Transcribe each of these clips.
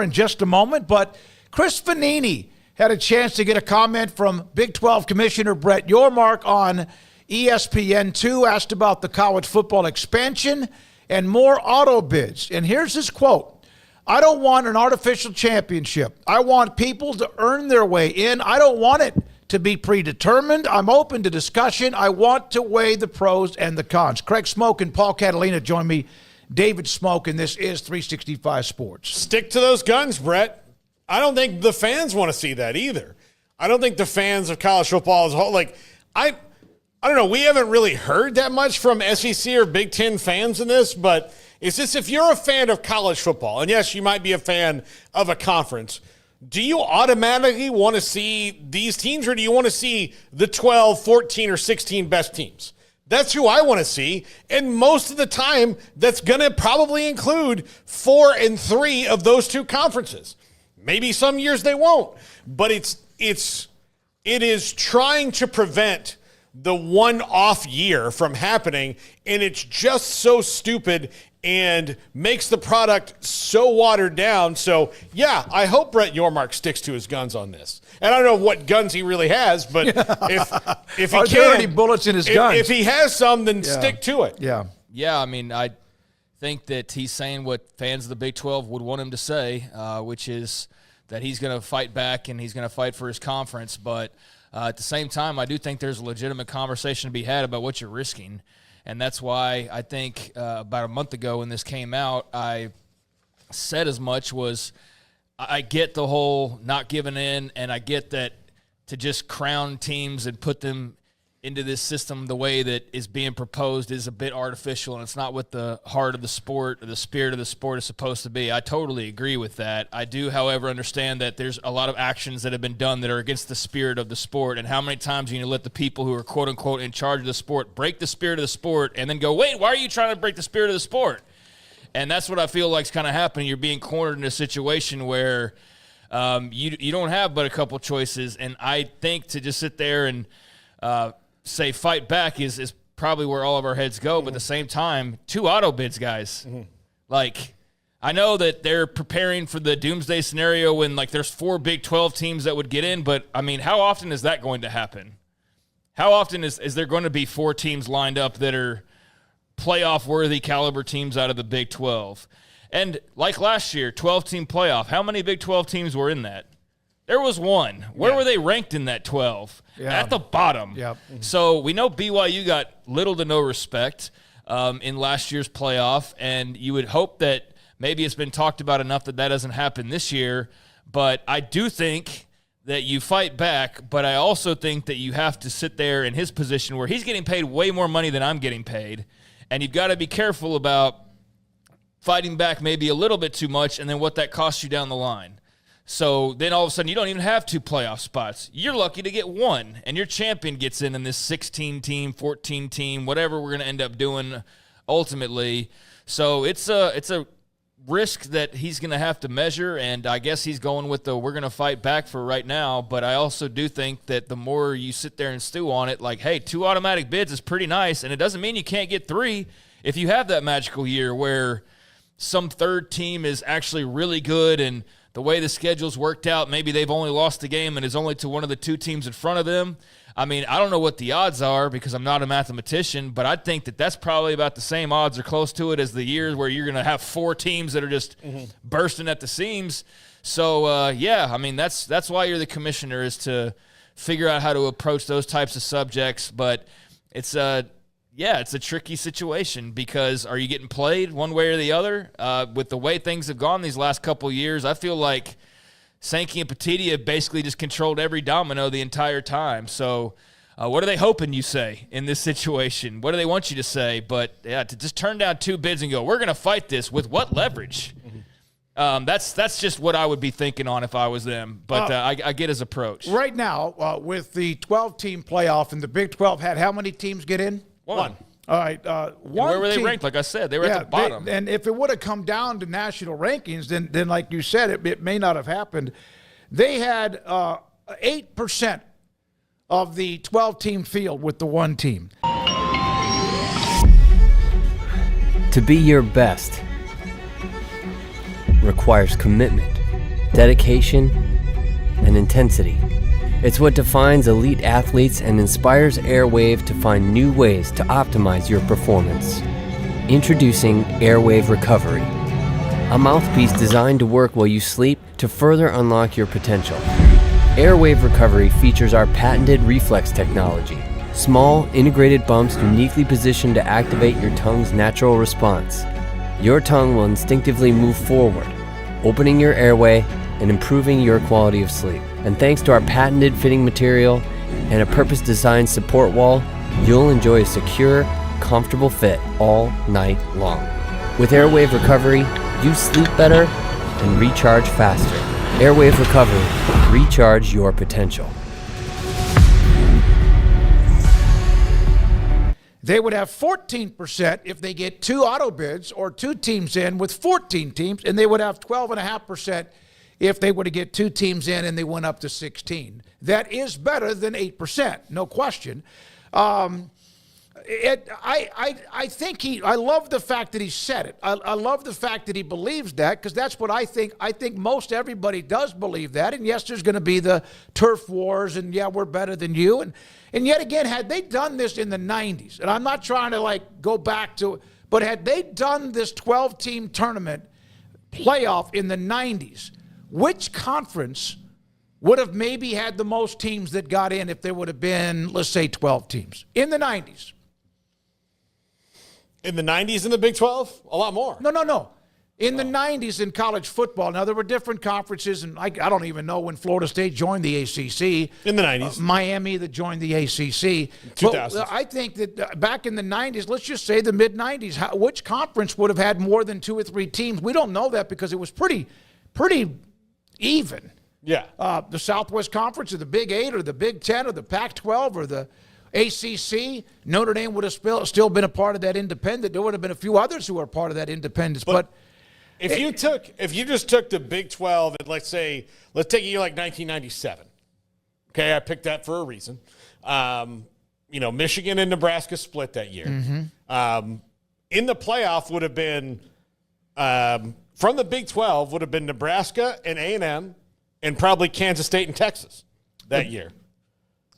in just a moment, but Chris Vanini had a chance to get a comment from Big 12 Commissioner Brett Yormark on ESPN2, asked about the college football expansion and more auto bids. And here's his quote: "I don't want an artificial championship. I want people to earn their way in. I don't want it to be predetermined. I'm open to discussion. I want to weigh the pros and the cons." Craig Smoak and Paul Catalina join me. David Smoak, and this is 365 Sports. Stick to those guns, Brett. I don't think the fans want to see that either. I don't think the fans of college football as a whole, I don't know. We haven't really heard that much from SEC or Big Ten fans in this, but it's just, if you're a fan of college football, and yes, you might be a fan of a conference, do you automatically want to see these teams, or do you want to see the 12, 14, or 16 best teams? That's who I want to see, and most of the time, that's going to probably include 4 and 3 of those two conferences. Maybe some years they won't, but it is trying to prevent the one-off year from happening, and it's just so stupid and makes the product so watered down. So, yeah, I hope Brett Yormark sticks to his guns on this. And I don't know what guns he really has, but if he Are there any bullets in his guns? If he has some, then stick to it. Yeah, I mean, I think that he's saying what fans of the Big 12 would want him to say, which is that he's going to fight back and he's going to fight for his conference. But at the same time, I do think there's a legitimate conversation to be had about what you're risking. And that's why I think about a month ago when this came out, I said as much. Was I get the whole not giving in, and I get that to just crown teams and put them into this system the way that is being proposed is a bit artificial, and it's not what the heart of the sport or the spirit of the sport is supposed to be. I totally agree with that. I do, however, understand that there's a lot of actions that have been done that are against the spirit of the sport, and how many times you let the people who are quote-unquote in charge of the sport break the spirit of the sport and then go, wait, why are you trying to break the spirit of the sport? And that's what I feel like is kind of happening. You're being cornered in a situation where you don't have but a couple choices, and I think to just sit there and say fight back is probably where all of our heads go. But at the same time, 2 auto bids, guys. Like, I know that they're preparing for the doomsday scenario when, there's 4 Big 12 teams that would get in, but, I mean, how often is that going to happen? How often is there going to be 4 teams lined up that are playoff-worthy caliber teams out of the Big 12? And like last year, 12-team playoff, how many Big 12 teams were in that? There was 1. Where were they ranked in that 12? At the bottom. Yep. So we know BYU got little to no respect in last year's playoff, and you would hope that maybe it's been talked about enough that doesn't happen this year. But I do think that you fight back, but I also think that you have to sit there in his position where he's getting paid way more money than I'm getting paid, and you've got to be careful about fighting back maybe a little bit too much and then what that costs you down the line. So then all of a sudden you don't even have 2 playoff spots. You're lucky to get 1, and your champion gets in this 16-team, 14-team, whatever we're going to end up doing ultimately. So it's a risk that he's going to have to measure, and I guess he's going with we're going to fight back for right now. But I also do think that the more you sit there and stew on it, hey, 2 automatic bids is pretty nice, and it doesn't mean you can't get 3 if you have that magical year where some third team is actually really good, and the way the schedule's worked out, maybe they've only lost the game and is only to one of the 2 teams in front of them. I mean, I don't know what the odds are because I'm not a mathematician, but I think that that's probably about the same odds or close to it as the years where you're going to have 4 teams that are just bursting at the seams. So, I mean, that's why you're the commissioner, is to figure out how to approach those types of subjects. But it's a tricky situation because are you getting played one way or the other? With the way things have gone these last couple of years, I feel like Sankey and Petitia basically just controlled every domino the entire time. So what are they hoping you say in this situation? What do they want you to say? But, to just turn down 2 bids and go, we're going to fight this, with what leverage? That's just what I would be thinking on if I was them. But I get his approach. Right now, with the 12-team playoff, and the Big 12 had how many teams get in? 1. All right. Where were they ranked? Like I said, they were at the bottom. And if it would have come down to national rankings, then like you said, it may not have happened. They had 8% of the 12-team field with the 1 team. To be your best requires commitment, dedication, and intensity. It's what defines elite athletes and inspires Airwave to find new ways to optimize your performance. Introducing Airwave Recovery, a mouthpiece designed to work while you sleep to further unlock your potential. Airwave Recovery features our patented reflex technology, small, integrated bumps uniquely positioned to activate your tongue's natural response. Your tongue will instinctively move forward, opening your airway and improving your quality of sleep. And thanks to our patented fitting material and a purpose-designed support wall, you'll enjoy a secure, comfortable fit all night long. With Airwave Recovery, you sleep better and recharge faster. Airwave Recovery, recharge your potential. They would have 14% if they get 2 auto bids or 2 teams in with 14 teams, and they would have 12.5% if they were to get 2 teams in and they went up to 16. That is better than 8%, no question. I think I love the fact that he said it. I love the fact that he believes that, because that's what I think. I think most everybody does believe that. And yes, there's going to be the turf wars, and yeah, we're better than you. And yet again, had they done this in the 90s, and I'm not trying to go back to, but had they done this 12-team tournament playoff in the 90s, which conference would have maybe had the most teams that got in if there would have been, let's say, 12 teams in the 90s? In the 90s in the Big 12? A lot more. No. In the 90s in college football, now there were different conferences, and I don't even know when Florida State joined the ACC. In the 90s. Miami that joined the ACC. 2000s. I think that back in the 90s, let's just say the mid-90s, which conference would have had more than 2 or 3 teams? We don't know that because it was pretty even. Yeah. The Southwest Conference or the Big 8 or the Big 10 or the Pac-12 or the ACC, Notre Dame would have still been a part of that independent. There would have been a few others who were part of that independence. But if you just took the Big 12 and let's take a year like 1997. Okay, I picked that for a reason. Michigan and Nebraska split that year. Mm-hmm. In the playoff would have been from the Big 12 would have been Nebraska and A&M and probably Kansas State and Texas that year.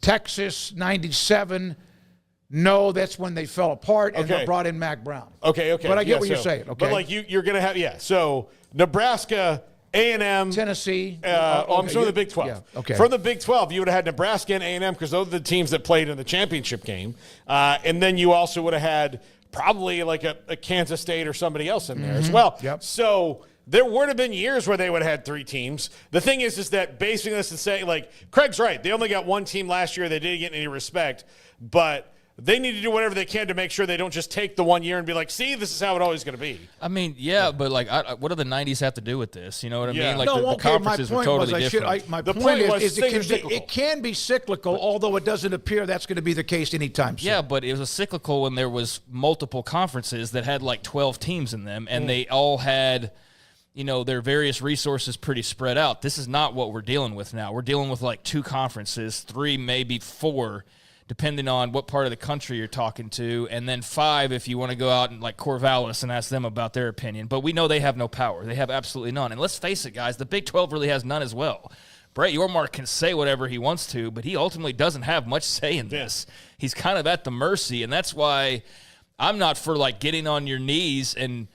Texas, 97. No, that's when they fell apart and they brought in Mac Brown. Okay. But I get what you're saying. Okay. But you're going to have, so Nebraska, A&M. Tennessee. I'm showing the Big 12. Yeah, okay. From the Big 12, you would have had Nebraska and A&M because those are the teams that played in the championship game. And then you also would have had probably like a Kansas State or somebody else in there as well. Yep. So there would have been years where they would have had 3 teams. The thing is that basing this and saying, Craig's right. They only got 1 team last year. They didn't get any respect. But they need to do whatever they can to make sure they don't just take the 1 year and be like, see, this is how it's always going to be. I mean, yeah, but what do the 90s have to do with this? You know what I mean? No, the conferences were totally different. My point is it can be cyclical, although it doesn't appear that's going to be the case anytime soon. Yeah, but it was a cyclical when there was multiple conferences that had 12 teams in them, and they all had – their various resources pretty spread out. This is not what we're dealing with now. We're dealing with 2 conferences, 3, maybe 4, depending on what part of the country you're talking to, and then 5 if you want to go out and Corvallis and ask them about their opinion. But we know they have no power. They have absolutely none. And let's face it, guys, the Big 12 really has none as well. Brett Yormark can say whatever he wants to, but he ultimately doesn't have much say in this. He's kind of at the mercy, and that's why I'm not for getting on your knees and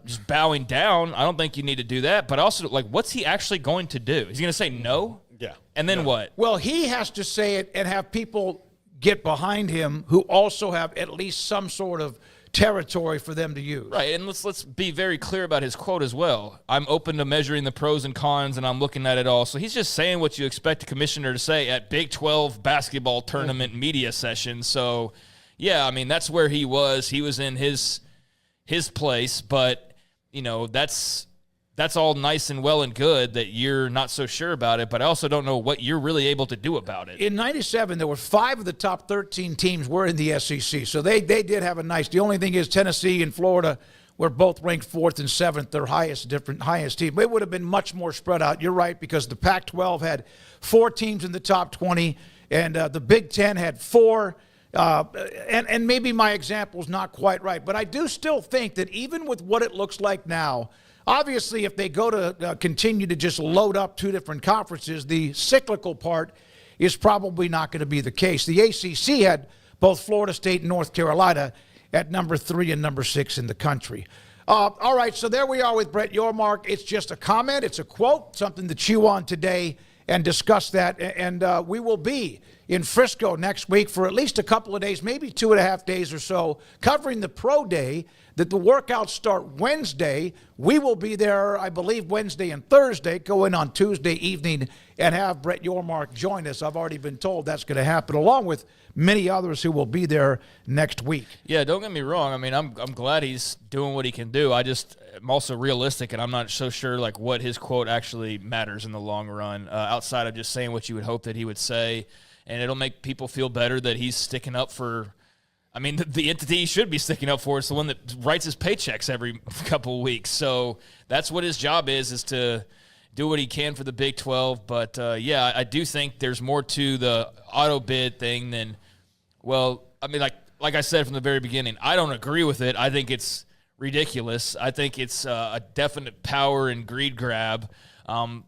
just bowing down. I don't think you need to do that. But also, what's he actually going to do? Is he going to say no? Yeah. And then what? Well, he has to say it and have people get behind him who also have at least some sort of territory for them to use. Right, and let's be very clear about his quote as well. I'm open to measuring the pros and cons, and I'm looking at it all. So he's just saying what you expect a commissioner to say at Big 12 basketball tournament media session. So, yeah, I mean, that's where he was. He was in his place, but that's all nice and well and good that you're not so sure about it, but I also don't know what you're really able to do about it. In 97, there were 5 of the top 13 teams were in the SEC, so they did have a nice. The only thing is Tennessee and Florida were both ranked 4th and 7th, their highest team. It would have been much more spread out. You're right, because the Pac-12 had 4 teams in the top 20, and the Big 10 had 4. And maybe my example is not quite right, but I do still think that even with what it looks like now, Obviously, if they go to continue to just load up two different conferences, the cyclical part is probably not going to be the case. The ACC had both Florida State and North Carolina at number 3 and number 6 in the country. All right, so there we are with Brett Yormark. It's just a comment. It's a quote, something to chew on today and discuss that. And we will be in Frisco next week for at least a couple of days, maybe 2.5 days or so, covering the pro day. That the workouts start Wednesday. We will be there, I believe, Wednesday and Thursday, go in on Tuesday evening and have Brett Yormark join us. I've already been told that's going to happen, along with many others who will be there next week. Yeah, don't get me wrong. I mean, I'm glad he's doing what he can do. I'm also realistic, and I'm not so sure like what his quote actually matters in the long run, outside of just saying what you would hope that he would say. And it'll make people feel better that he's sticking up for, I mean, the entity he should be sticking up for is the one that writes his paychecks every couple of weeks. So that's what his job is to do what he can for the Big 12. But, yeah, I do think there's more to the auto bid thing than, well, I mean, like I said from the very beginning, I don't agree with it. I think it's ridiculous. I think it's a definite power and greed grab.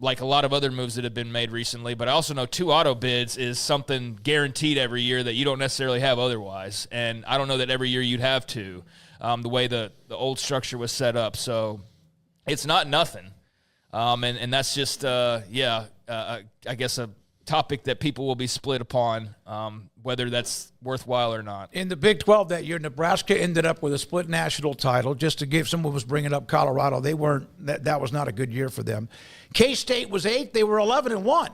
Like a lot of other moves that have been made recently. But I also know 2 auto bids is something guaranteed every year that you don't necessarily have otherwise. And I don't know that every year you'd have 2, the way the old structure was set up. So it's not nothing. And that's just, I guess a topic that people will be split upon, whether that's worthwhile or not. In the Big 12 that year, Nebraska ended up with a split national title. Just to give, someone was bringing up Colorado. They weren't, that was not a good year for them. K-State was 8th. They were 11-1.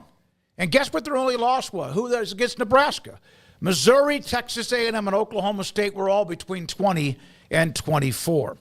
And guess what their only loss was? Who was against Nebraska? Missouri, Texas A&M, and Oklahoma State were all between 20 and 24.